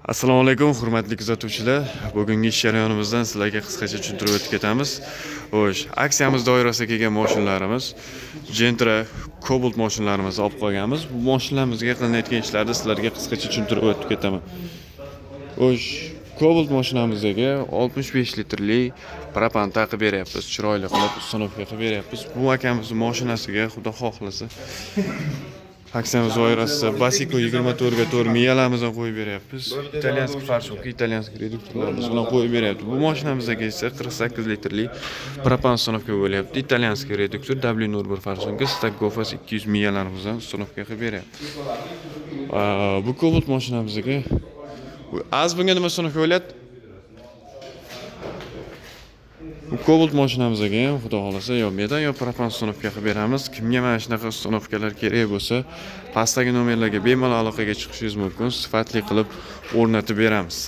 Assalomu alaykum, hurmatli kuzatuvchilar. Bugungi ish jarayonimizdan sizlarga qisqacha tushuntirib o'tib ketamiz. Xo'sh, aksiyamiz doirasida kelgan mashinalarimiz Gentra Cobalt mashinalarimizni olib qolganmiz. Bu mashinalarimizga qilinayotgan ishlarni sizlarga qisqacha tushuntirib o'tib ketaman. Xo'sh, Cobalt mashinamizga 65 litrli propan taqib beryapmiz. Chiroyli qilib uстановка qilib beryapmiz. Bu akamizning mashinasiga xudo xohlasa aksiyamiz doirasida Basico 24 ga 4 miyalarimizni qo'yib beryapmiz. Italyanskiy farshok, italyanskiy reduktorlarimiz bilan qo'yib beryapti. Bu mashinamizga esa 48 litrli propan uстановка bo'lyapti. Italyanskiy reduktor W01 farshonga Stagofas 200 miyalarimizni uстановка qilib beryapti. Bu Cobalt mashinamizga bunga nima uстановка bo'lyapti? Bu Cobalt mashinamizga ham xudo xolasa yo metan yo propan uстановка qilib beramiz. Kimga mana shunaqa uстановкаlar kerak bo'lsa, pastdagi nomerlarga bemalol aloqaga chiqishingiz mumkin. Sifatli qilib o'rnatib beramiz.